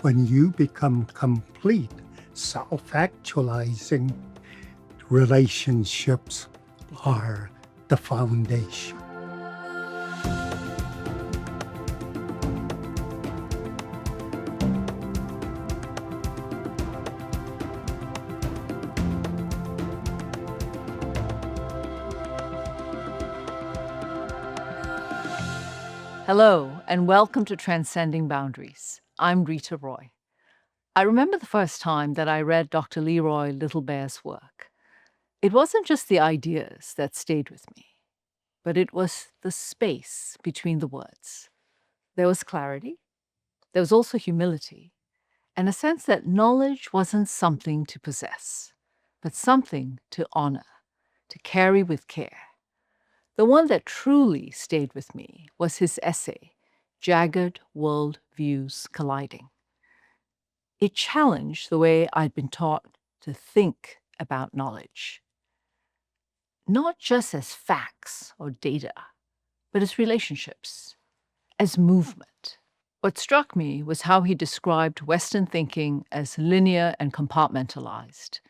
when you become complete, self-actualizing, relationships are the foundation. Hello, and welcome to Transcending Boundaries. I'm Reeta Roy. I remember the first time that I read Dr. Leroy Little Bear's work. It wasn't just the ideas that stayed with me, but it was the space between the words. There was clarity, there was also humility, and a sense that knowledge wasn't something to possess, but something to honor, to carry with care. The one that truly stayed with me was his essay, Jagged World Views Colliding. It challenged the way I'd been taught to think about knowledge, not just as facts or data, but as relationships, as movement. What struck me was how he described Western thinking as linear and compartmentalized,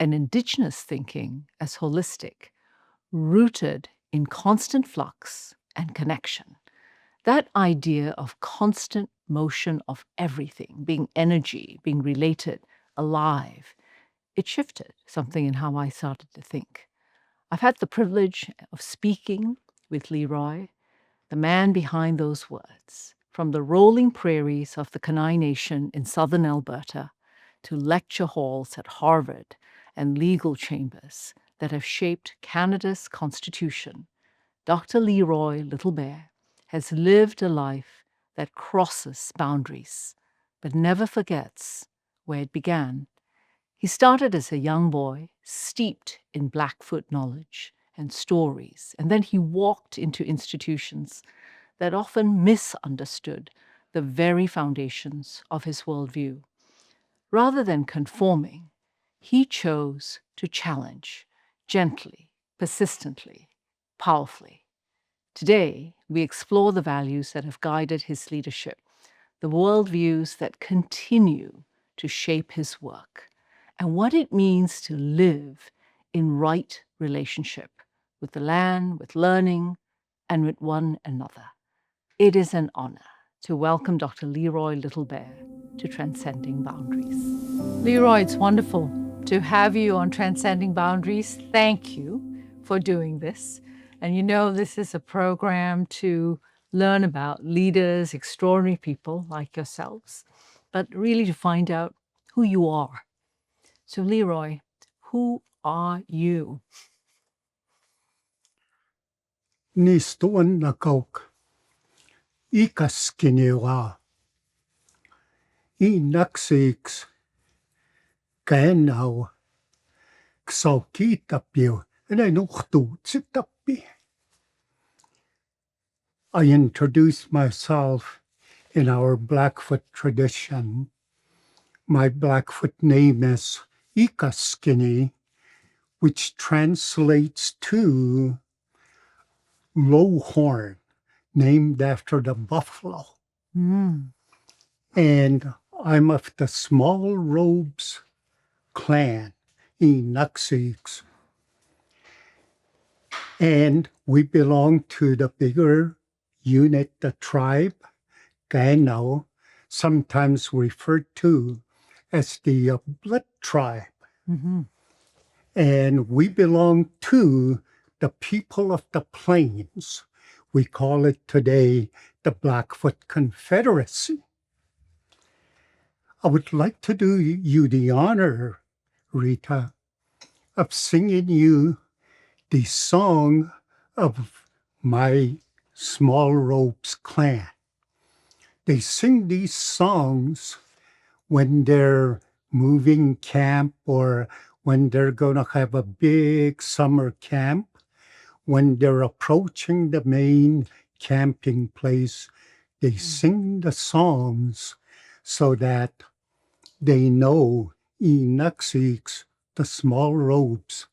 and Indigenous thinking as holistic, rooted in constant flux and connection. That idea of constant motion of everything, being energy, being related, alive, it shifted something in how I started to think. I've had the privilege of speaking with Leroy, the man behind those words, from the rolling prairies of the Kainai Nation in southern Alberta to lecture halls at Harvard and legal chambers that have shaped Canada's constitution. Dr. Leroy Little Bear has lived a life that crosses boundaries, but never forgets where it began. He started as a young boy, steeped in Blackfoot knowledge and stories, and then he walked into institutions that often misunderstood the very foundations of his worldview. Rather than conforming, he chose to challenge gently, persistently, powerfully. Today, we explore the values that have guided his leadership, the worldviews that continue to shape his work, and what it means to live in right relationship with the land, with learning, and with one another. It is an honor to welcome Dr. Leroy Little Bear to Transcending Boundaries. Leroy, it's wonderful to have you on Transcending Boundaries. Thank you for doing this. And you know, this is a program to learn about leaders, extraordinary people like yourselves, but really to find out who you are. So Leroy, who are you? Nistuan nakauk. Ikaskinewa. Inaksiks. Kaenau. Ksaukitapio. And I know tsitapi. I introduce myself in our Blackfoot tradition. My Blackfoot name is Ikaskini, which translates to low horn, named after the buffalo. And I'm of the Small Robes clan, Inaksiks. And we belong to the bigger unit, the tribe, Kainau, sometimes referred to as the Blood tribe. Mm-hmm. And we belong to the people of the plains. We call it today the Blackfoot Confederacy. I would like to do you the honor, Reeta, of singing you the song of my Small Robes clan. They sing these songs when they're moving camp or when they're going to have a big summer camp, when they're approaching the main camping place. They sing the songs so that they know Inaksiks, the Small Robes,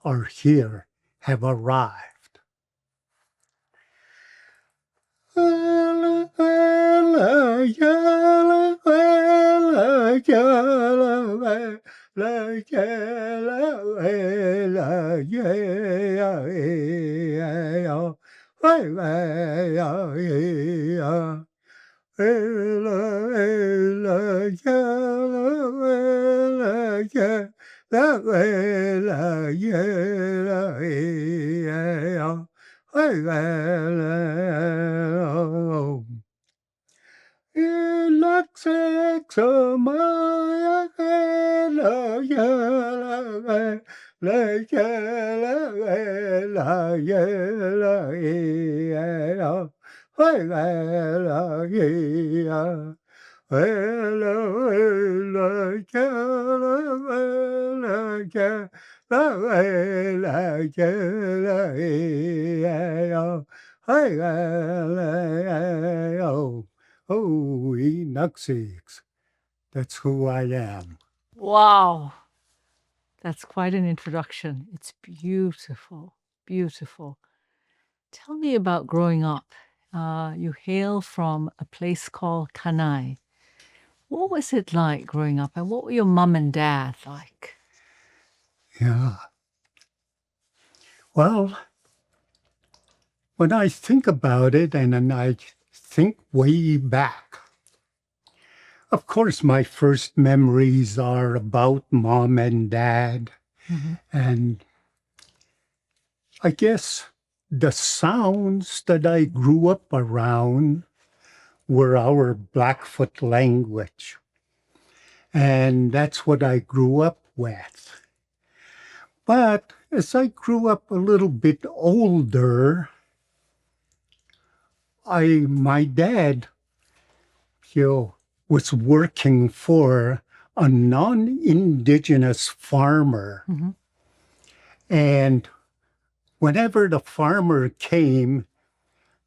are here, have arrived. Yalla, yalla, Oh, Enuxics. That's who I am. Wow, that's quite an introduction. It's beautiful, beautiful. Tell me about growing up. You hail from a place called Kanai. What was it like growing up, and what were your mum and dad like? Yeah. Well, when I think about it and then I think way back, of course, my first memories are about mom and dad. And I guess the sounds that I grew up around were our Blackfoot language. And that's what I grew up with. But as I grew up a little bit older, my dad, you know, was working for a non-Indigenous farmer. And whenever the farmer came,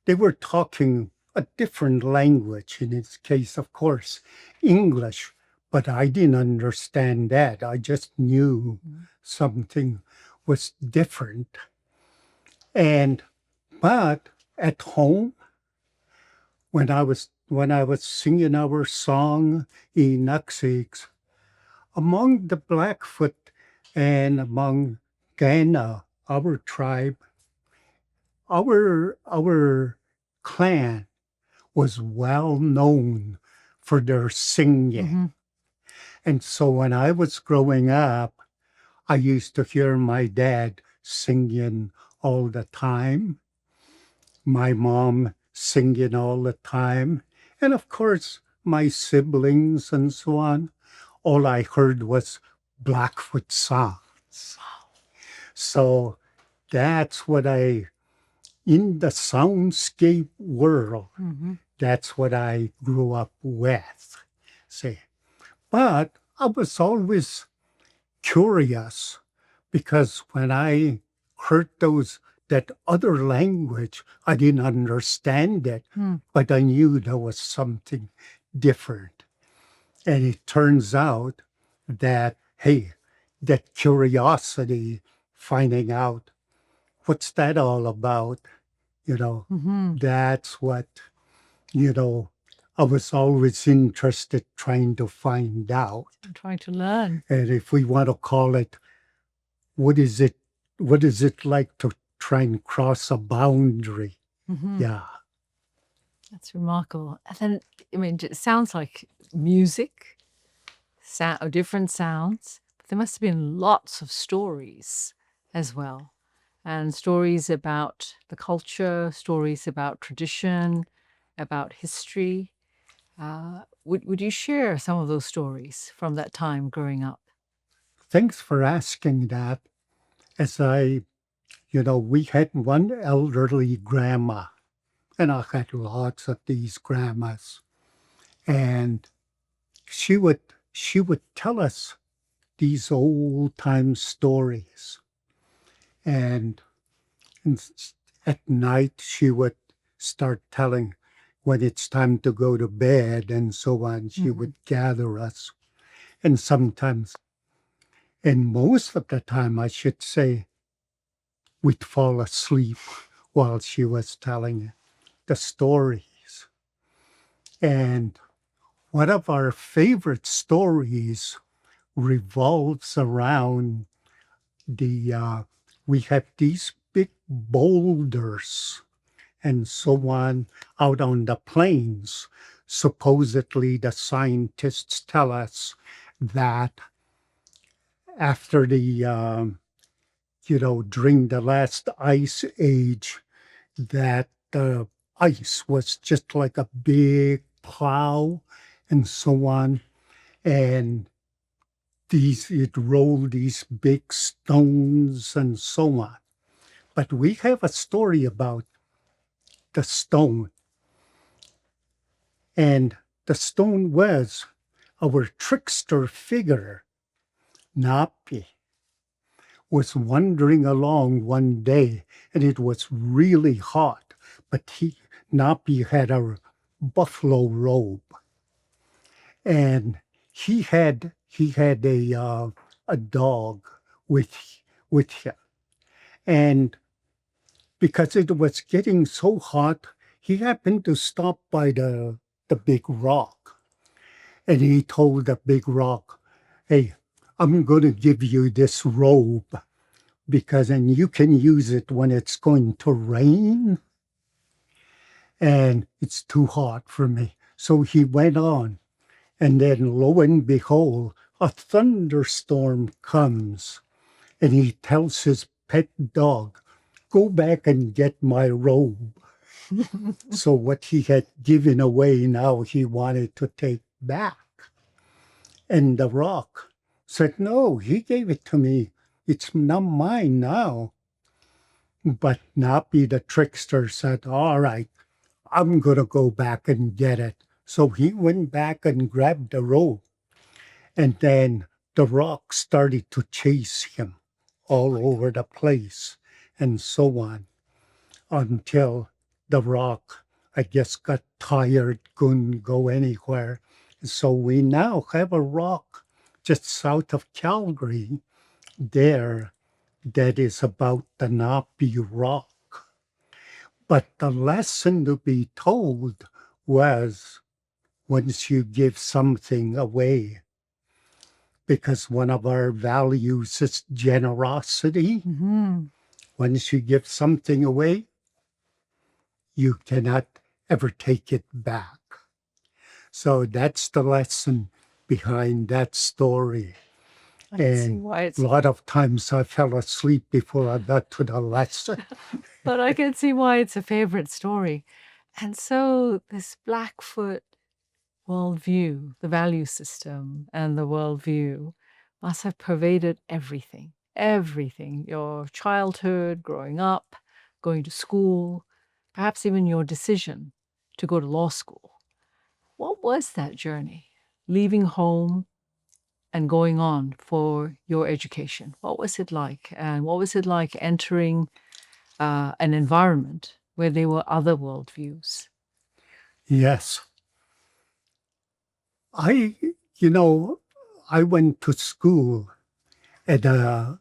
they were talking a different language. In his case, of course, English, but I didn't understand that. I just knew something was different. But at home, when I was singing our song Enuxics, among the Blackfoot and among Gana, our tribe, our clan was well known for their singing. And so when I was growing up, I used to hear my dad singing all the time, my mom singing all the time, and of course, my siblings and so on. All I heard was Blackfoot songs. So that's what in the soundscape world, that's what I grew up with. See, but I was always curious because when I heard that other language, I didn't understand it, but I knew there was something different. And it turns out that, hey, that curiosity, finding out what's that all about, that's what, I was always interested trying to find out. I'm trying to learn. And if we want to call it, what is it like to try and cross a boundary? Yeah. That's remarkable. And then, I mean, it sounds like music, different sounds. But there must have been lots of stories as well, and stories about the culture, stories about tradition, about history. Would you share some of those stories from that time growing up? Thanks for asking that. As we had one elderly grandma, and I had lots of these grandmas, and she would tell us these old time stories, and at night she would start telling when it's time to go to bed and so on. She would gather us, and sometimes, and most of the time, I should say, we'd fall asleep while she was telling the stories. And one of our favorite stories revolves around we have these big boulders and so on out on the plains. Supposedly, the scientists tell us that after during the last ice age, that the ice was just like a big plow and so on. And it rolled these big stones and so on. But we have a story about the stone. And the stone was our trickster figure, Napi, was wandering along one day, and it was really hot, but Napi had a buffalo robe, and he had a dog with him, and because it was getting so hot, he happened to stop by the big rock, and he told the big rock, "Hey, I'm going to give you this robe and you can use it when it's going to rain and it's too hot for me." So he went on, and then lo and behold, a thunderstorm comes, and he tells his pet dog, "Go back and get my robe." So what he had given away, now he wanted to take back. And the rock said, "No, he gave it to me. It's not mine now." But Napi the trickster said, "All right, I'm going to go back and get it." So he went back and grabbed the robe. And then the rock started to chase him all over the place and so on until the rock, I guess, got tired, couldn't go anywhere. So we now have a rock just south of Calgary there that is about the Napi rock. But the lesson to be told was once you give something away, because one of our values is generosity. Mm-hmm. Once you give something away, you cannot ever take it back. So that's the lesson behind that story. I can see And why it's, a lot of times I fell asleep before I got to the lesson. but I can see why it's a favorite story. And so this Blackfoot worldview, the value system and the worldview must have pervaded everything, everything, your childhood, growing up, going to school, perhaps even your decision to go to law school. What was that journey, leaving home and going on for your education? What was it like? And what was it like entering an environment where there were other worldviews? Yes. I, you know, I went to school at a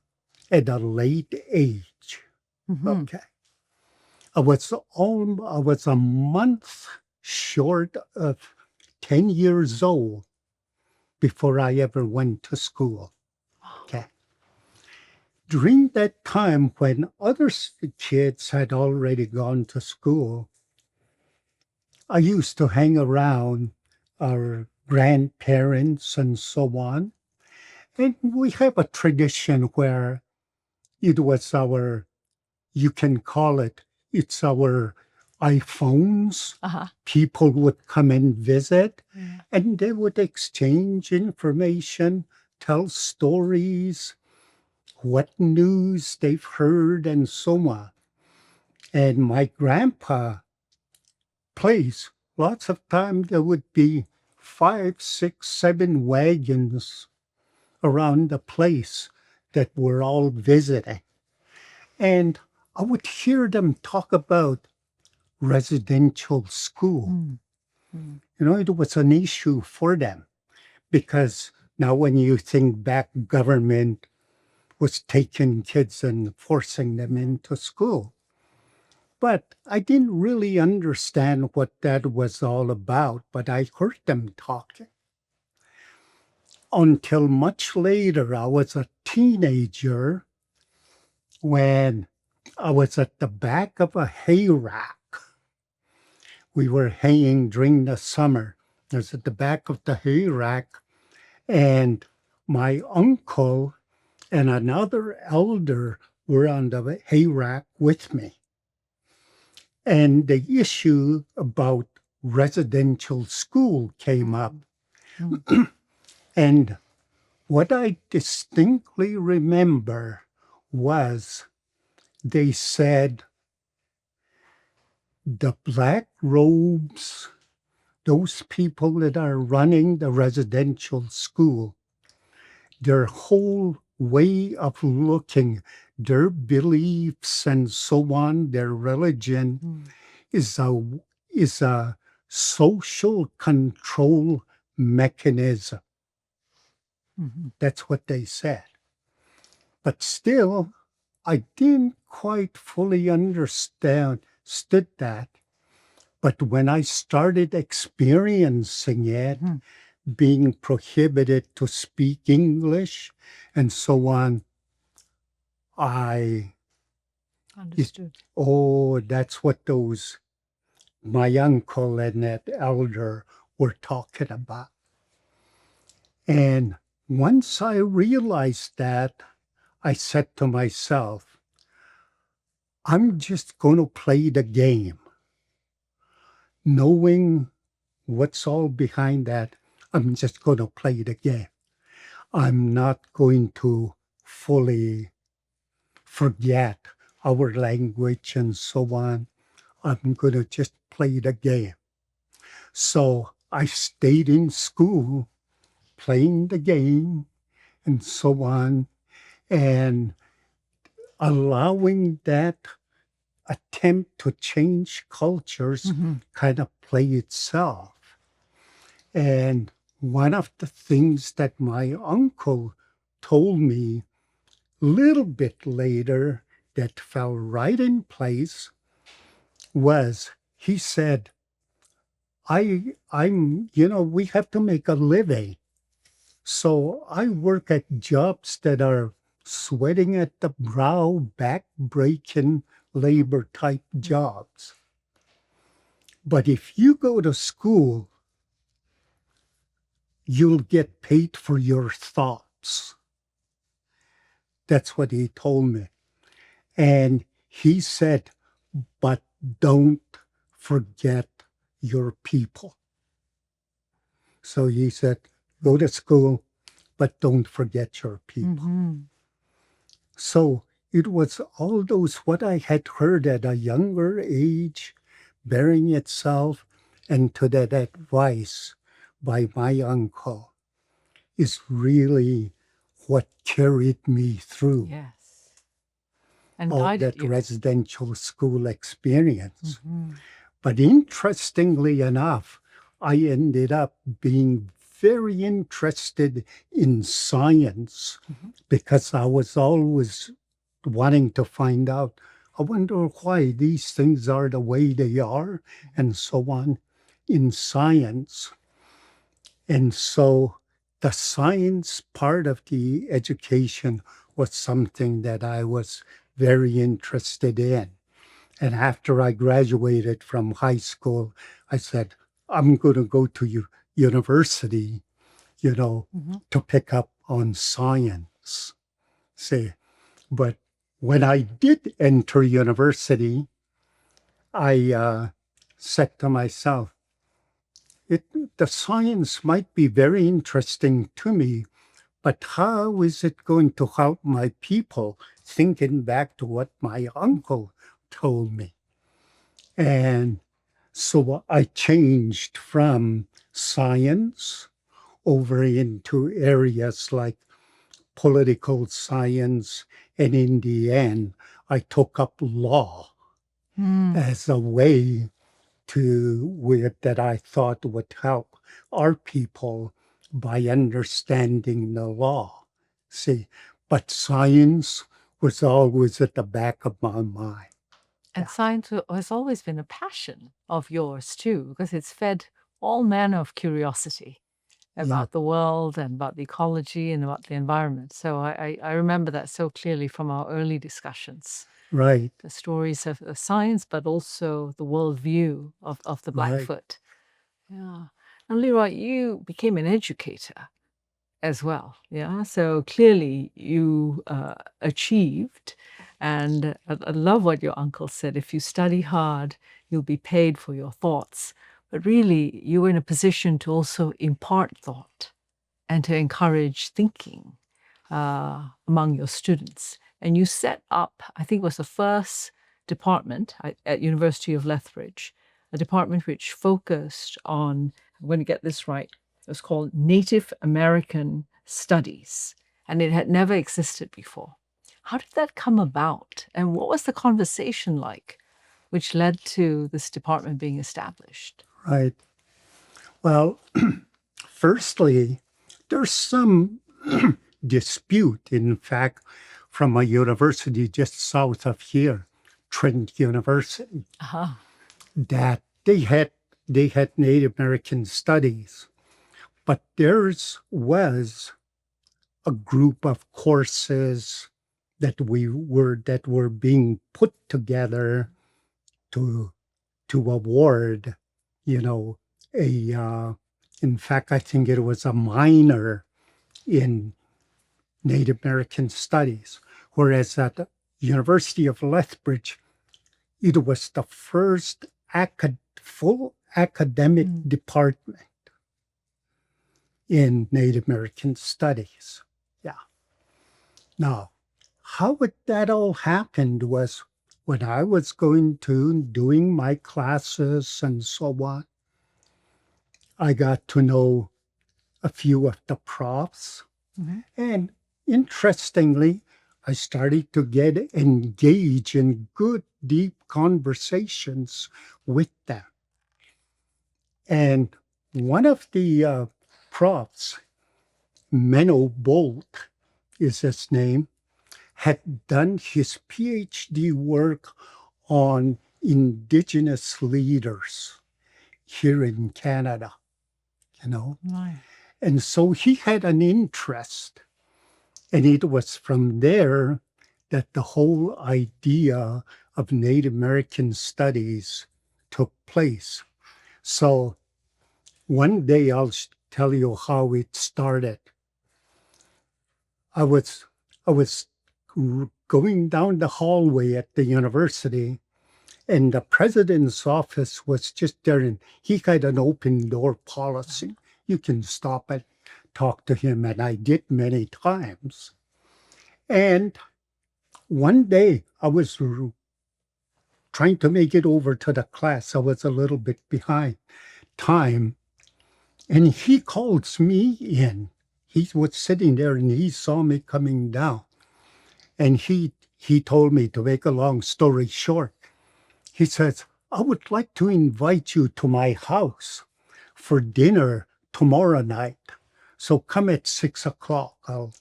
late age. Mm-hmm. Okay. I was a month short of 10 years old before I ever went to school. Okay. During that time when other kids had already gone to school, I used to hang around our grandparents and so on. And we have a tradition where it was you can call it's our iPhones. Uh-huh. People would come and visit, Yeah. and they would exchange information, tell stories, what news they've heard, and so on. And my grandpa place, lots of time there would be 5, 6, 7 wagons around the place that were all visiting. And I would hear them talk about residential school. Mm. Mm. It was an issue for them because now when you think back, government was taking kids and forcing them into school. But I didn't really understand what that was all about, but I heard them talking. Until much later, I was a teenager when I was at the back of a hay rack. We were haying during the summer. I was at the back of the hay rack, and my uncle and another elder were on the hay rack with me. And the issue about residential school came up. And what I distinctly remember was they said the black robes, those people that are running the residential school, their whole way of looking, their beliefs and so on, their religion is a social control mechanism. That's what they said. But still, I didn't quite fully understood that. But when I started experiencing it, being prohibited to speak English and so on, I Understood. that's what my uncle and that elder were talking about. And once I realized that, I said to myself, I'm just going to play the game. Knowing what's all behind that, I'm just going to play the game. I'm not going to fully forget our language and so on. I'm going to just play the game. So I stayed in school playing the game and so on, and allowing that attempt to change cultures kind of play itself. And one of the things that my uncle told me a little bit later that fell right in place was he said, we have to make a living. So I work at jobs that are sweating at the brow, back-breaking labor type jobs. But if you go to school, you'll get paid for your thoughts. That's what he told me. And he said, but don't forget your people. So he said, go to school, but don't forget your people. So it was all those what I had heard at a younger age bearing itself, and to that advice by my uncle is really what carried me through Yes. And all guided that you. residential school experience. But interestingly enough, I ended up being very interested in science because I was always wanting to find out, I wonder why these things are the way they are, and so on in science. And so the science part of the education was something that I was very interested in. And after I graduated from high school, I said, I'm going to go to university, to pick up on science. See, but when I did enter university, I said to myself, the science might be very interesting to me, but how is it going to help my people? Thinking back to what my uncle told me. And so I changed from science over into areas like political science. And in the end, I took up law as a way that I thought would help our people by understanding the law. See, but science was always at the back of my mind. And science has always been a passion of yours too, because it's fed all manner of curiosity about the world and about the ecology and about the environment. So I remember that so clearly from our early discussions. Right, The stories of science, but also the worldview of the right, Blackfoot. Yeah. And Leroy, you became an educator as well. Yeah. So clearly you achieved. And I love what your uncle said. If you study hard, you'll be paid for your thoughts. But really, you were in a position to also impart thought and to encourage thinking among your students. And you set up, I think it was the first department at University of Lethbridge, a department which focused on, I'm going to get this right, it was called Native American Studies, and it had never existed before. How did that come about? And what was the conversation like which led to this department being established? right. Well, firstly, there's some dispute, in fact, from a university just south of here, Trent University, Uh-huh. that they had Native American studies, but theirs was a group of courses that were being put together to award, you know, a in fact, I think it was a minor in Native American Studies, whereas at the University of Lethbridge, it was the first full academic department in Native American Studies. Yeah. Now, how would that all happened was when I was doing my classes and so on, I got to know a few of the profs. And interestingly, I started to get engaged in good, deep conversations with them. And one of the profs, Menno Bolt is his name, had done his PhD work on Indigenous leaders here in Canada, you know. Right. And so he had an interest. And it was from there that the whole idea of Native American studies took place. So one day I'll tell you how it started. I was going down the hallway at the university, and the president's office was just there, and he had an open door policy. You can stop and talk to him, and I did many times. And one day I was trying to make it over to the class. I was a little bit behind time, and he calls me in. He was sitting there and he saw me coming down. And he told me, to make a long story short, he says, I would like to invite you to my house for dinner tomorrow night. So come at 6:00.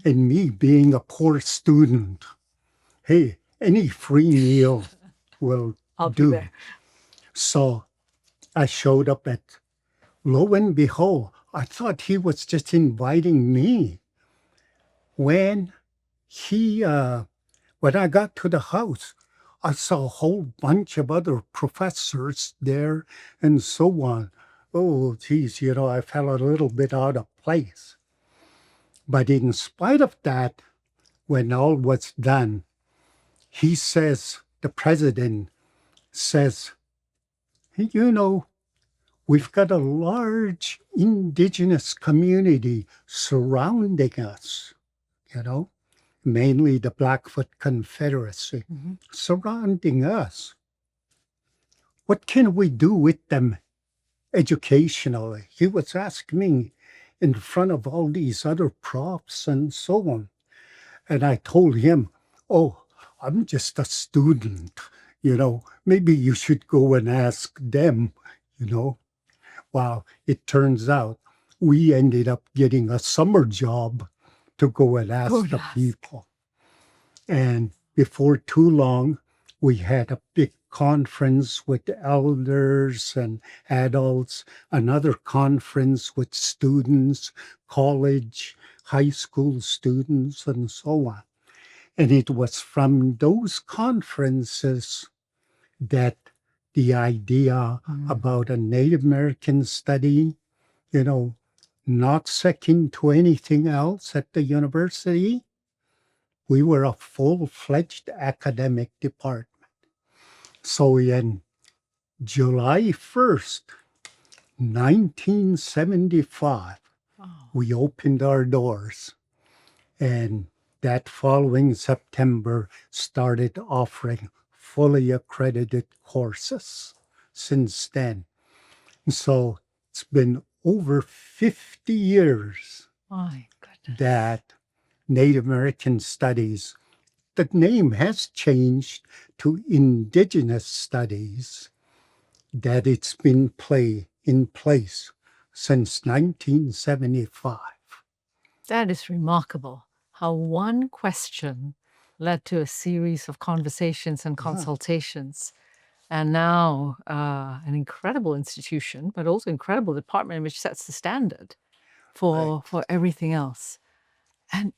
And me being a poor student, hey, any free meal will I'll be do. there. So I showed up lo and behold, I thought he was just inviting me. When when I got to the house, I saw a whole bunch of other professors there and so on. Oh, geez, I felt a little bit out of place. But in spite of that, when all was done, he says, the president says, we've got a large Indigenous community surrounding us, mainly the Blackfoot Confederacy, surrounding us. What can we do with them educationally? He was asking me in front of all these other profs and so on. And I told him, oh, I'm just a student, maybe you should go and ask them, Well, it turns out we ended up getting a summer job to go and ask the people. And before too long, We had a big conference with elders and adults, another conference with students, college, high school students, and so on. And it was from those conferences that the idea about a Native American study, you know, not second to anything else at the university. We were a full-fledged academic department. So in July 1st, 1975, we opened our doors, and that following September started offering fully accredited courses since then. So it's been over 50 years My goodness. that Native American Studies, the name has changed to Indigenous Studies, that it's been in place since 1975. That is remarkable how one question led to a series of conversations and consultations. And now an incredible institution, but also incredible department which sets the standard for everything else. And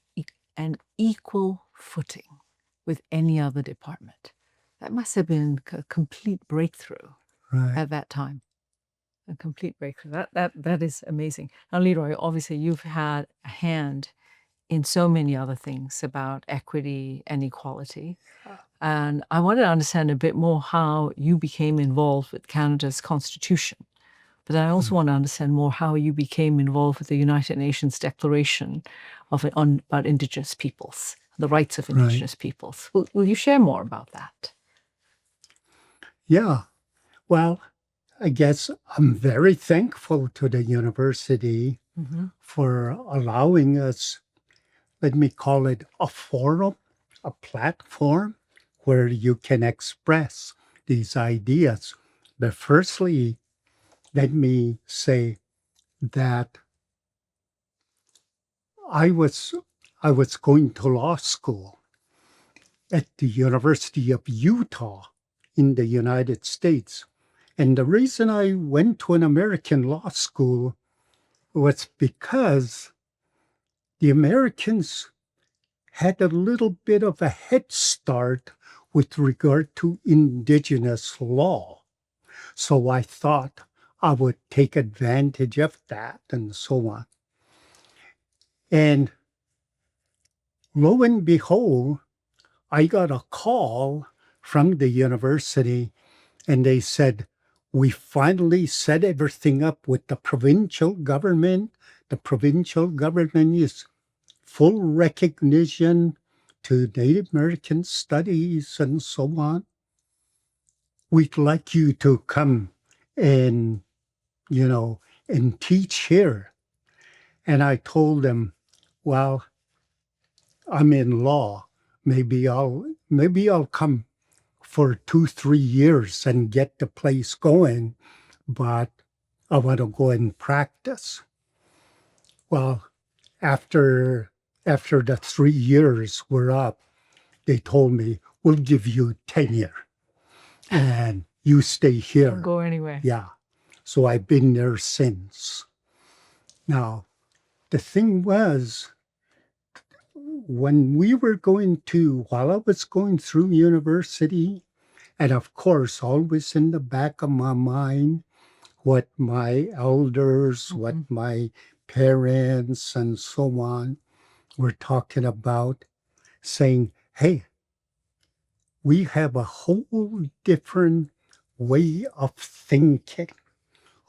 an equal footing with any other department. That must have been a complete breakthrough at that time. A complete breakthrough. That is amazing. Now, Leroy, obviously you've had a hand in so many other things about equity and equality. And I wanted to understand a bit more how you became involved with Canada's constitution. But then I also want to understand more how you became involved with the United Nations Declaration about Indigenous peoples, the rights of Indigenous peoples. Will you share more about that? Yeah. Well, I guess I'm very thankful to the university for allowing us, let me call it a forum, a platform where you can express these ideas. But firstly, let me say that I was going to law school at the University of Utah in the United States. And the reason I went to an American law school was because the Americans had a little bit of a head start with regard to Indigenous law. So I thought I would take advantage of that and so on. And lo and behold, I got a call from the university, and they said, we finally set everything up with the provincial government. The provincial government is full recognition to Native American studies and so on. We'd like you to come and, and teach here. And I told them, well, I'm in law. Maybe I'll come for 2-3 years and get the place going, but I want to go and practice. Well, after the 3 years were up, they told me, we'll give you tenure and you stay here. Don't go anywhere. Yeah. So I've been there since. Now, the thing was, while I was going through university, and of course, always in the back of my mind, what my elders, what my parents, and so on were talking about, saying, hey, we have a whole different way of thinking,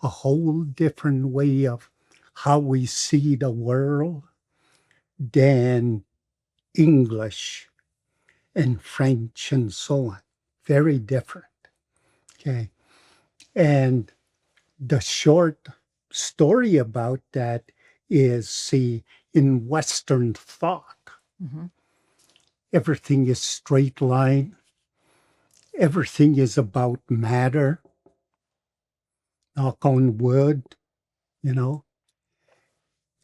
a whole different way of how we see the world than English and French and so on. Very different. Okay. And the short story about that is, see, in Western thought, everything is straight line. Everything is about matter. Knock on wood,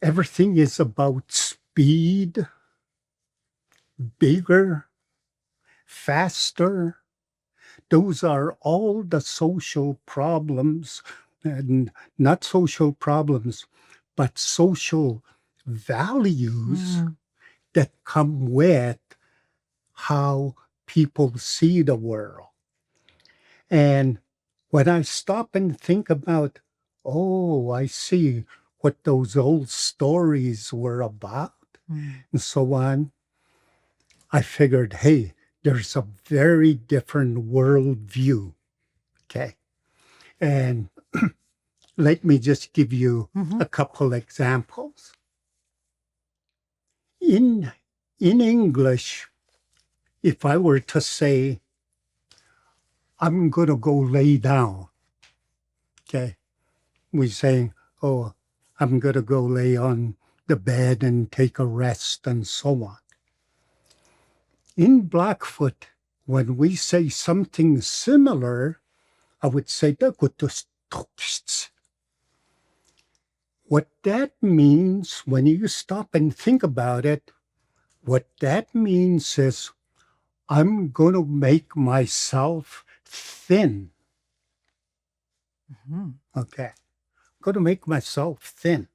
Everything is about speed, bigger, faster, those are all the social problems, and not social problems, but social values that come with how people see the world. And when I stop and think about, oh, I see what those old stories were about, and so on, I figured, hey, there's a very different worldview. Okay. And let me just give you a couple examples. In English, if I were to say, I'm going to go lay down, okay, we say, oh, I'm going to go lay on the bed and take a rest and so on. In Blackfoot, when we say something similar, I would say, what that means, when you stop and think about it, what that means is, I'm going to make myself thin. Okay. I'm going to make myself thin.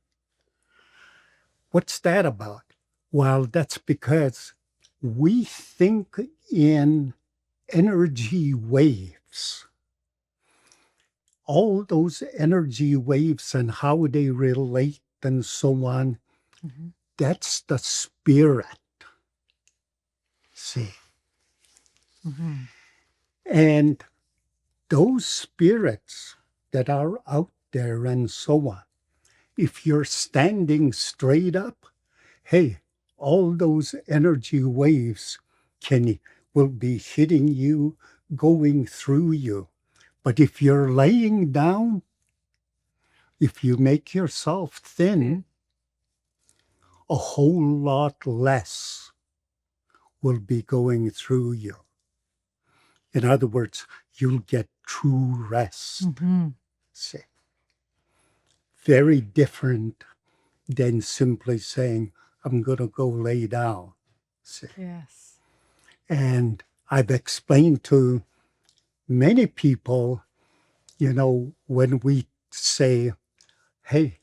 What's that about? Well, that's because we think in energy waves. All those energy waves and how they relate and so on, that's the spirit. See? And those spirits that are out there and so on, if you're standing straight up, hey, all those energy waves will be hitting you, going through you. But if you're laying down, if you make yourself thin, a whole lot less will be going through you. In other words, you'll get true rest. See? Very different than simply saying, I'm going to go lay down. See? Yes. And I've explained to many people, when we say, hey,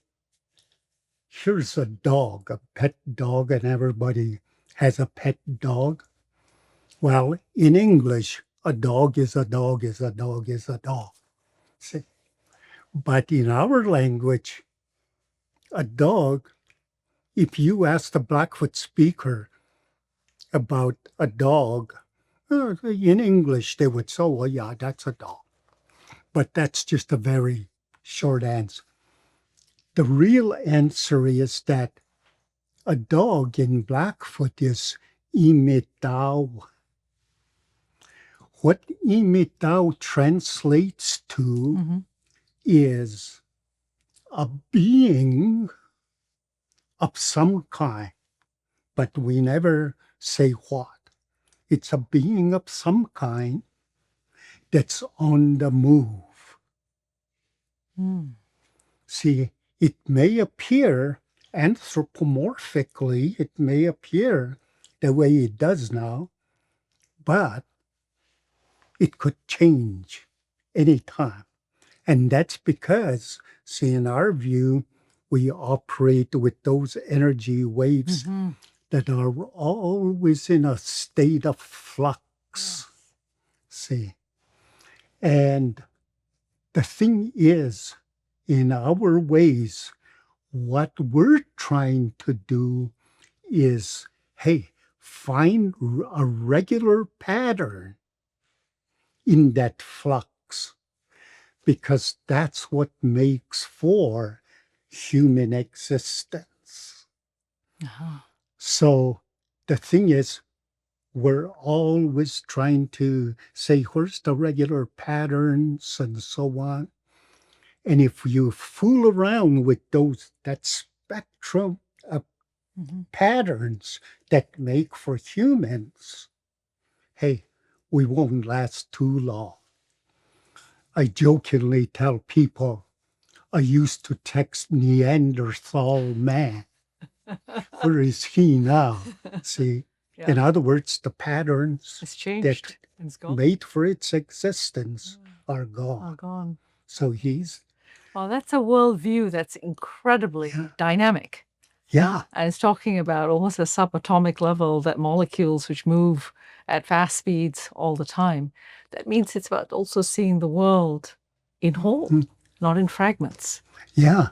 here's a dog, a pet dog, and everybody has a pet dog. Well, in English, a dog is a dog is a dog is a dog. See? But in our language, a dog, if you ask the Blackfoot speaker about a dog, in English, they would say, well, yeah, that's a dog. But that's just a very short answer. The real answer is that a dog in Blackfoot is imitao. What imitao translates to is a being of some kind, but we never say what. It's a being of some kind that's on the move. See, it may appear anthropomorphically, it may appear the way it does now, but it could change any time. And that's because, see, in our view, we operate with those energy waves that are always in a state of flux. See, and the thing is, in our ways, what we're trying to do is, hey, find a regular pattern in that flux, because that's what makes for human existence. So the thing is, we're always trying to say, where's the regular patterns and so on. And if you fool around with that spectrum of patterns that make for humans, hey, we won't last too long. I jokingly tell people, I used to text Neanderthal man. Where is he now? See? In other words, the patterns It's changed. It's gone. made for its existence are gone. All gone. So he's, Well, that's a worldview that's incredibly dynamic. yeah, And it's talking about almost a subatomic level, that molecules which move at fast speeds all the time. That means it's about also seeing the world in whole, not in fragments. yeah.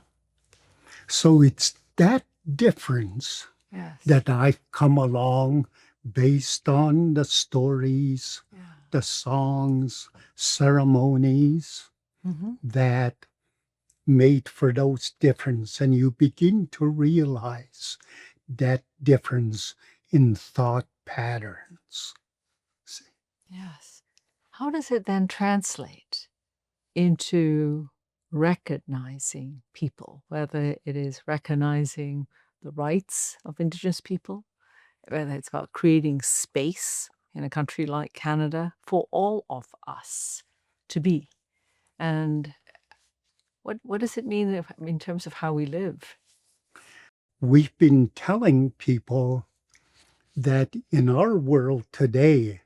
So it's that difference Yes. that I've come along based on the stories, Yeah. the songs, ceremonies that made for those difference. And you begin to realize that difference in thought patterns. See? Yes. How does it then translate into recognizing people, whether it is recognizing the rights of Indigenous people, whether it's about creating space in a country like Canada for all of us to be? And what does it mean in terms of how we live? We've been telling people that in our world today,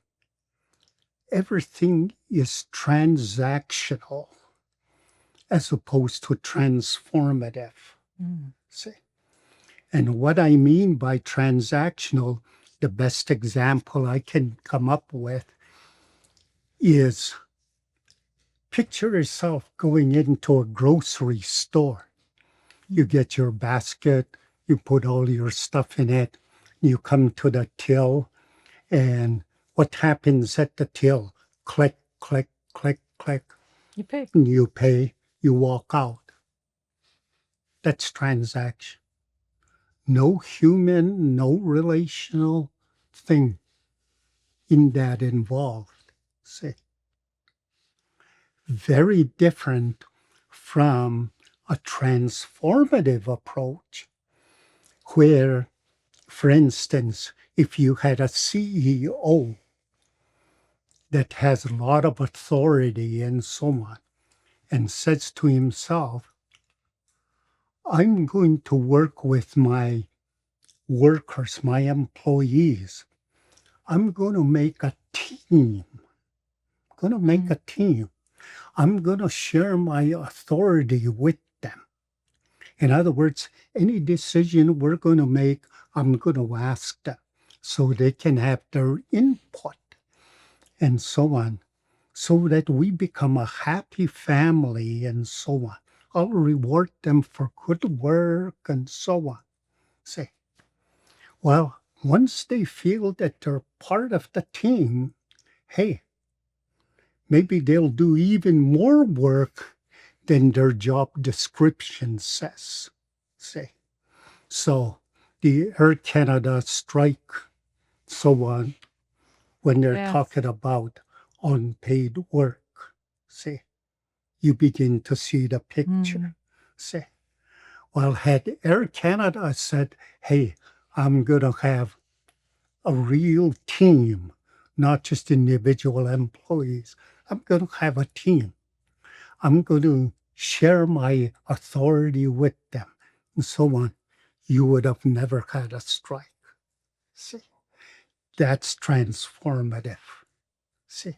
everything is transactional as opposed to transformative. See? And what I mean by transactional, the best example I can come up with is picture yourself going into a grocery store. You get your basket, you put all your stuff in it, you come to the till, and what happens at the till? Click, click, click, click. You pay. You pay, you walk out. That's transaction. No human, no relational thing in that involved. See? Very different from a transformative approach where, for instance, if you had a CEO that has a lot of authority and so on, and says to himself, I'm going to work with my workers, my employees. I'm going to make a team. I'm going to make a team. I'm going to share my authority with them. In other words, any decision we're going to make, I'm going to ask them so they can have their input and so on, so that we become a happy family and so on. I'll reward them for good work and so on. Say, well, once they feel that they're part of the team, hey, maybe they'll do even more work than their job description says. Say, so the Air Canada strike, so on, when they're talking about unpaid work, say, you begin to see the picture. Say, well, had Air Canada said, hey, I'm going to have a real team, not just individual employees. I'm going to have a team. I'm going to share my authority with them, and so on. You would have never had a strike. See, that's transformative. See,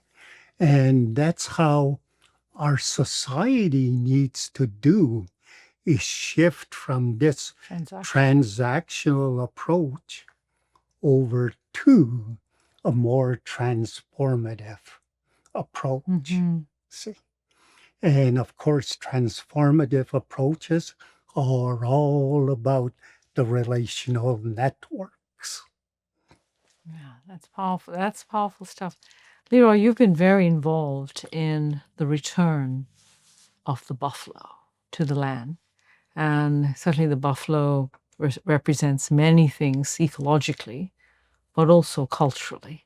and that's how our society needs to do, is shift from this transactional approach over to a more transformative approach. See? And of course, transformative approaches are all about the relational networks. Yeah, that's powerful. That's powerful stuff. Leroy, you've been very involved in the return of the buffalo to the land. And certainly the buffalo represents many things ecologically, but also culturally.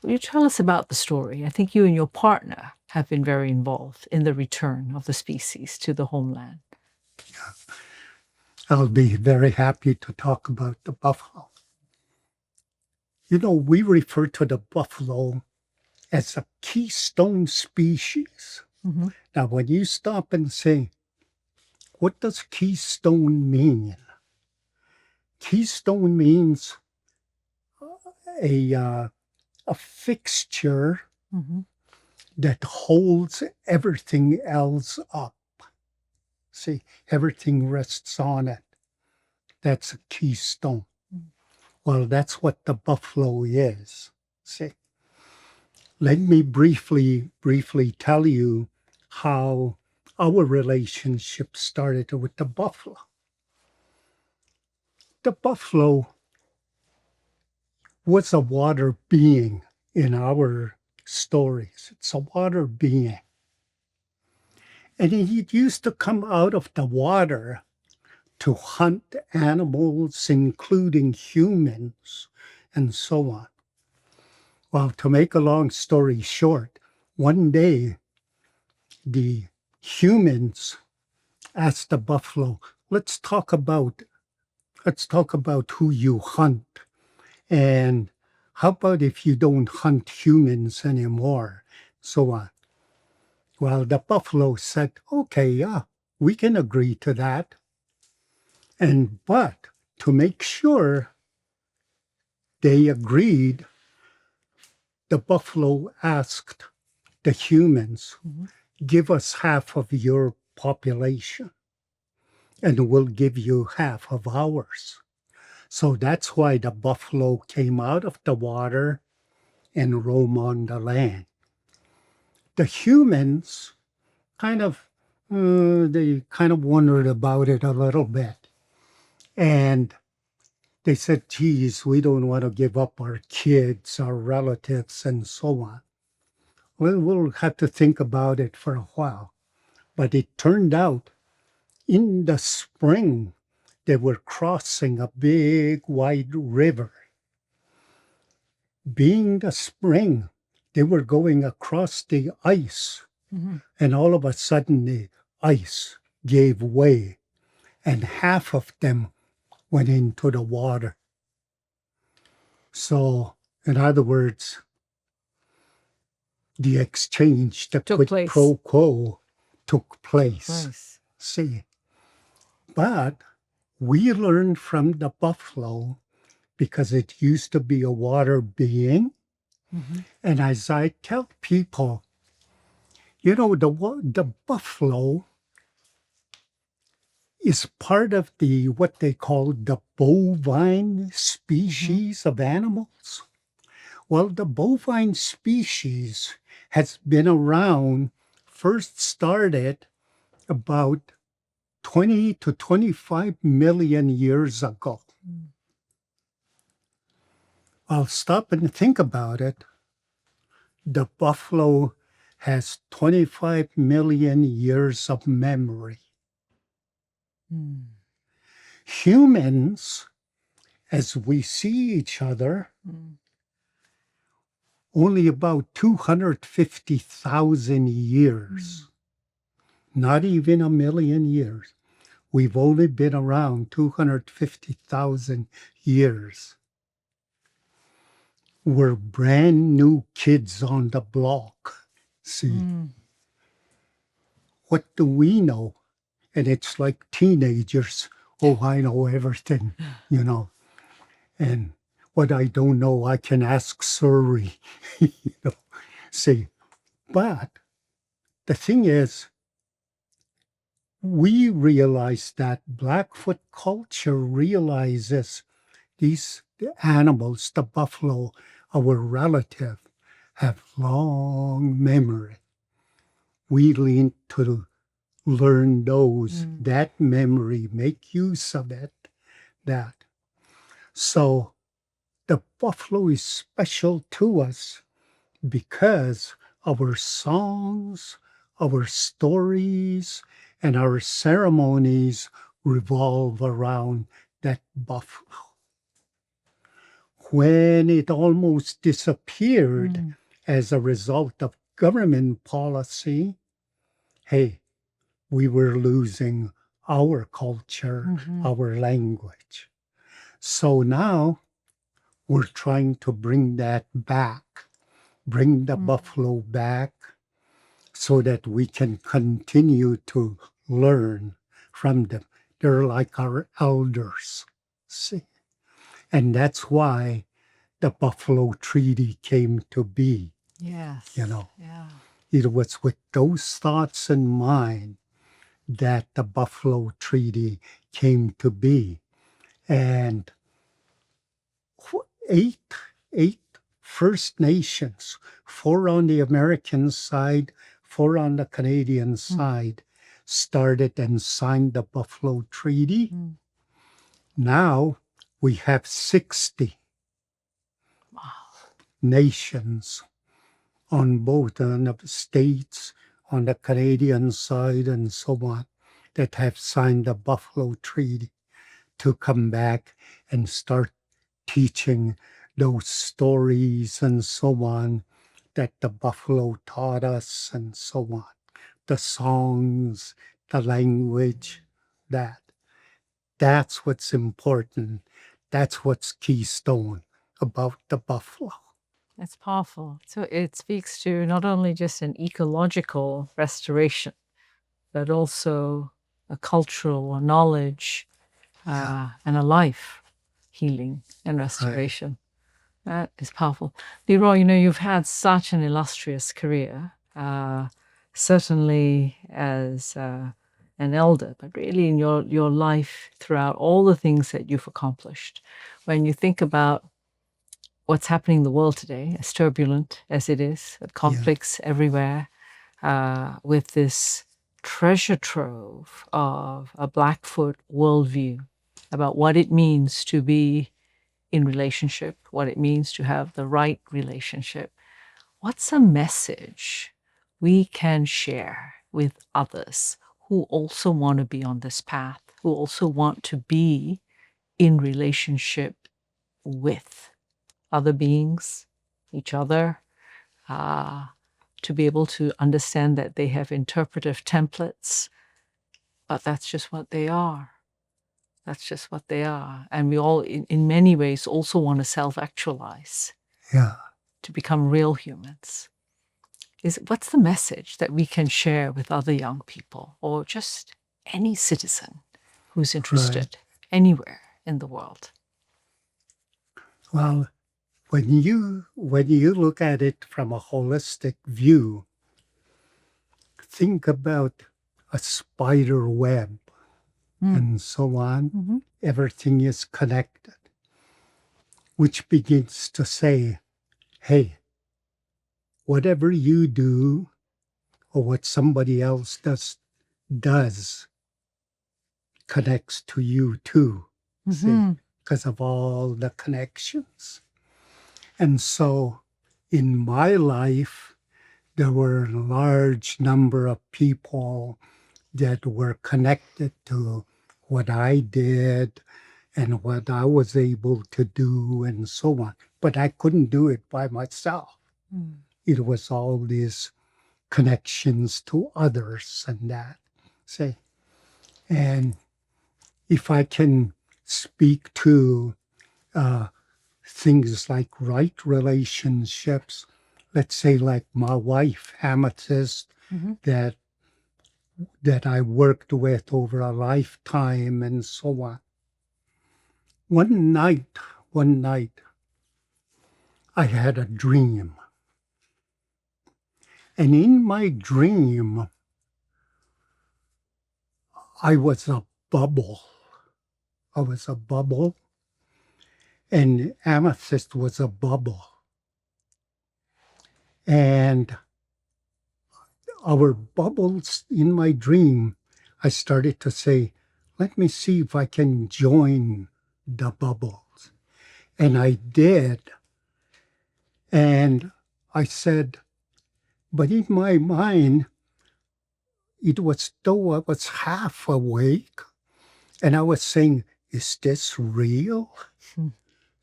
Will you tell us about the story? I think you and your partner have been very involved in the return of the species to the homeland. I'll be very happy to talk about the buffalo. You know, we refer to the buffalo as a keystone species. Now, when you stop and say, what does keystone mean? Keystone means a fixture that holds everything else up. See, everything rests on it. That's a keystone. Well, that's what the buffalo is. See, let me briefly tell you how our relationship started with the buffalo. The buffalo was a water being in our stories. It's a water being. And it used to come out of the water to hunt animals, including humans, and so on. Well, to make a long story short, one day the humans asked the buffalo, let's talk about who you hunt. And how about if you don't hunt humans anymore? So on. Well, the buffalo said, okay, yeah, we can agree to that. But to make sure they agreed, the buffalo asked the humans, give us half of your population, and we'll give you half of ours. So that's why the buffalo came out of the water and roam on the land. The humans they kind of wondered about it a little bit. And they said, geez, we don't want to give up our kids, our relatives, and so on. Well, we'll have to think about it for a while. But it turned out in the spring, they were crossing a big, wide river. Being the spring, they were going across the ice. And all of a sudden, the ice gave way, and half of them went into the water. So, in other words, the exchange, the Took quid place. pro quo, took place. Nice. See, but we learned from the buffalo because it used to be a water being. And as I tell people, the buffalo is part of what they call the bovine species of animals. Well, the bovine species has been around, first started about 20 to 25 million years ago. I'll stop and think about it. The buffalo has 25 million years of memory. Humans, as we see each other, only about 250,000 years, not even a million years. We've only been around 250,000 years. We're brand new kids on the block. See, what do we know? And it's like teenagers. Oh, I know everything, And what I don't know, I can ask Surrey. See, but the thing is, we realize that Blackfoot culture realizes these animals, the buffalo, our relative, have long memory. We need to learn that memory, make use of it, that. So the buffalo is special to us because our songs, our stories, and our ceremonies revolve around that buffalo. When it almost disappeared as a result of government policy, hey, we were losing our culture, our language. So now we're trying to bring that back, bring the buffalo back so that we can continue to learn from them. They're like our elders, see? And that's why the Buffalo Treaty came to be. Yes. you know. Yeah. It was with those thoughts in mind that the Buffalo Treaty came to be. And eight, eight First Nations, 4 on the American side, 4 on the Canadian side, started and signed the Buffalo Treaty. Now we have 60 nations on both the states, on the Canadian side, and so on, that have signed the Buffalo Treaty to come back and start teaching those stories and so on that the buffalo taught us and so on. The songs, the language, that. That's what's important. That's what's keystone about the buffalo. It's powerful. So it speaks to not only just an ecological restoration, but also a cultural knowledge and a life healing and restoration. That is powerful. Leroy, you've had such an illustrious career, certainly as an elder, but really in your life throughout all the things that you've accomplished. When you think about what's happening in the world today, as turbulent as it is, with conflicts everywhere, with this treasure trove of a Blackfoot worldview about what it means to be in relationship, what it means to have the right relationship. What's a message we can share with others who also want to be on this path, who also want to be in relationship with other beings, each other, to be able to understand that they have interpretive templates, but that's just what they are. That's just what they are. And we all, in many ways, also want to self-actualize, to become real humans. What's the message that we can share with other young people or just any citizen who's interested anywhere in the world? Well, when you look at it from a holistic view, think about a spider web and so on. Everything is connected, which begins to say, hey, whatever you do or what somebody else does connects to you too, see, because of all the connections. And so in my life, there were a large number of people that were connected to what I did and what I was able to do and so on. But I couldn't do it by myself. It was all these connections to others and that. Say, and if I can speak to things like right relationships, let's say like my wife, Amethyst, that I worked with over a lifetime and so on. One night, I had a dream. And in my dream, I was a bubble. I was a bubble, and Amethyst was a bubble. And our bubbles in my dream, I started to say, let me see if I can join the bubbles. And I did. And I said, but in my mind, it was though I was half awake. And I was saying, is this real?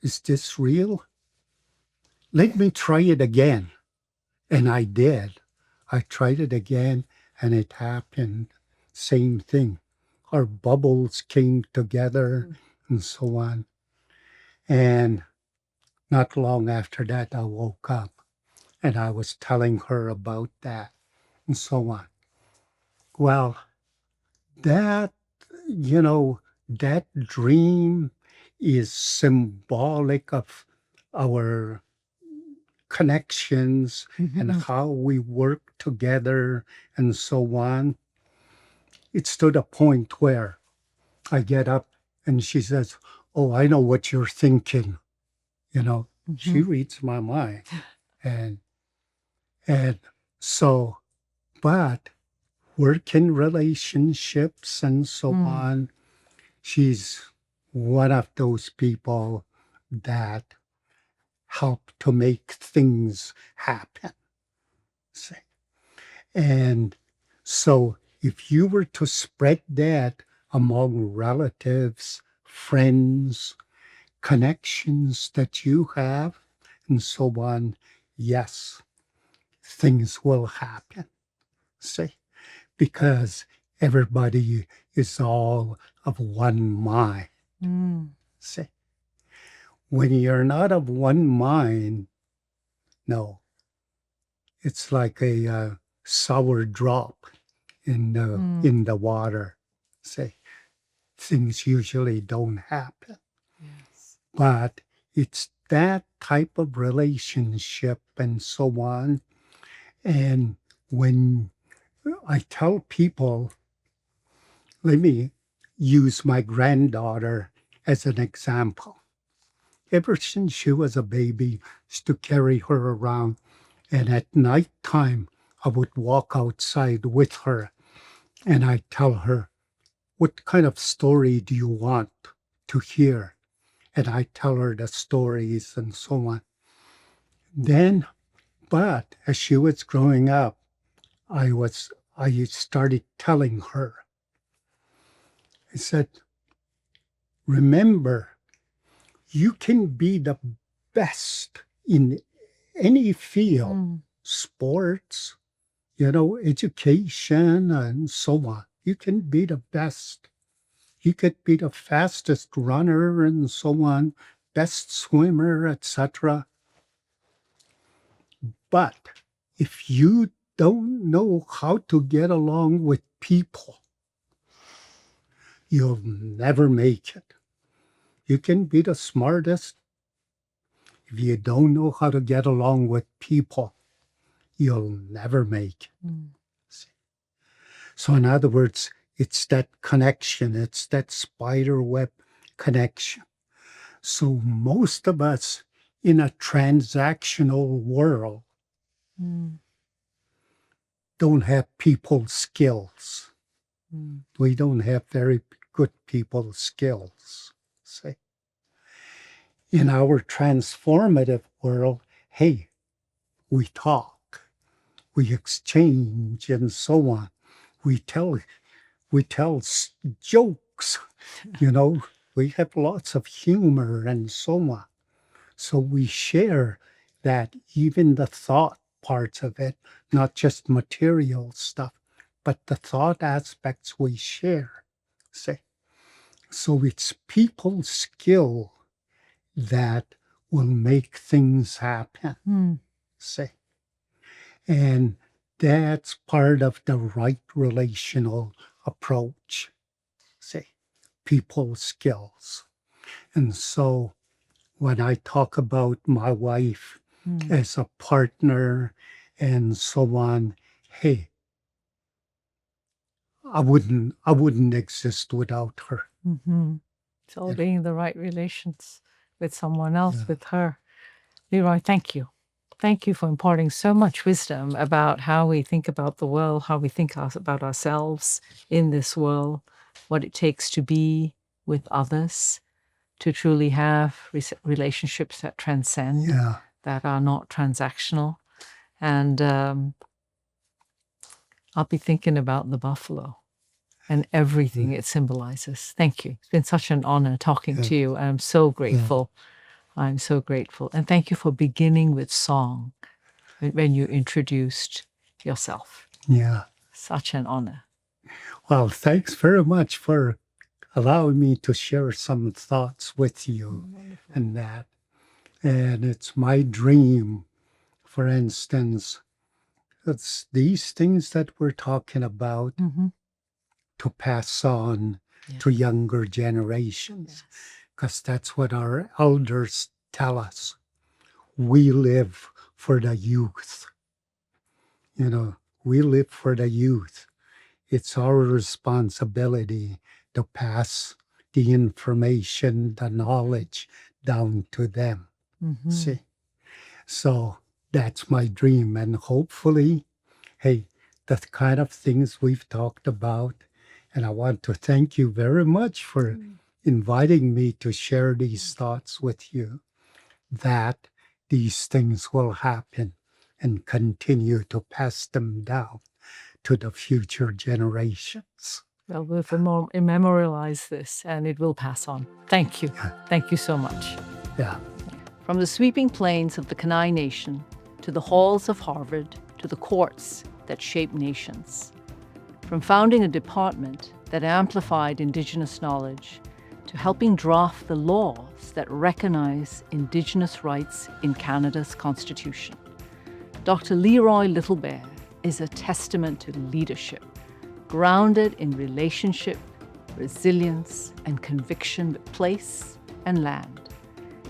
Is this real? Let me try it again. And I did. I tried it again, and it happened. Same thing. Our bubbles came together and so on. And not long after that, I woke up and I was telling her about that and so on. Well, that, that dream is symbolic of our connections and how we work together and so on. It's to the point where I get up and she says, "Oh, I know what you're thinking." You know, she reads my mind. And and so, but working relationships and so on, she's one of those people that help to make things happen. See? And so if you were to spread that among relatives, friends, connections that you have, and so on, yes, things will happen. See? Because everybody is all of one mind. See? When you're not of one mind, no, it's like a sour drop in the water. Say, things usually don't happen. Yes. But it's that type of relationship and so on. And when I tell people, let me use my granddaughter as an example. Ever since she was a baby, I used to carry her around, and at night time, I would walk outside with her, and I'd tell her, "What kind of story do you want to hear?" And I tell her the stories and so on. Then, but as she was growing up, I started telling her. I said, "Remember, you can be the best in any field, sports, education, and so on. You can be the best. You could be the fastest runner and so on, best swimmer, etc. But if you don't know how to get along with people, you'll never make it. You can be the smartest. If you don't know how to get along with people, you'll never make it." See? So in other words, it's that connection. It's that spider web connection. So most of us in a transactional world don't have people skills. We don't have very good people skills. See? In our transformative world, hey, we talk, we exchange, and so on. We tell jokes, we have lots of humor and so on. So we share that, even the thought parts of it, not just material stuff, but the thought aspects we share. See? So it's people skill that will make things happen. See? And that's part of the right relational approach. See? People skills. And so when I talk about my wife as a partner and so on, hey, I wouldn't exist without her. It's all being in the right relations with someone else, with her. Leroy, thank you. Thank you for imparting so much wisdom about how we think about the world, how we think about ourselves in this world, what it takes to be with others, to truly have relationships that transcend, Yeah. that are not transactional. And I'll be thinking about the buffalo and everything it symbolizes. Thank you. It's been such an honor talking to you. I'm so grateful. I'm so grateful. And thank you for beginning with song when you introduced yourself. Yeah. Such an honor. Well, thanks very much for allowing me to share some thoughts with you and that. And it's my dream, for instance, it's these things that we're talking about to pass on to younger generations, because that's what our elders tell us. We live for the youth. You know, we live for the youth. It's our responsibility to pass the information, the knowledge down to them. See? So that's my dream. And hopefully, hey, the kind of things we've talked about. And I want to thank you very much for inviting me to share these thoughts with you, that these things will happen and continue to pass them down to the future generations. Well, we'll memorialize this and it will pass on. Thank you. Thank you so much. Yeah. From the sweeping plains of the Kenai Nation to the halls of Harvard to the courts that shape nations. From founding a department that amplified Indigenous knowledge to helping draft the laws that recognize Indigenous rights in Canada's Constitution. Dr. Leroy Little Bear is a testament to leadership, grounded in relationship, resilience, and conviction with place and land.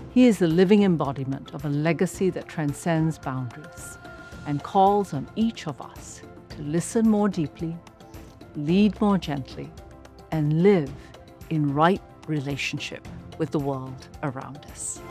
He is the living embodiment of a legacy that transcends boundaries and calls on each of us to listen more deeply, lead more gently, and live in right relationship with the world around us.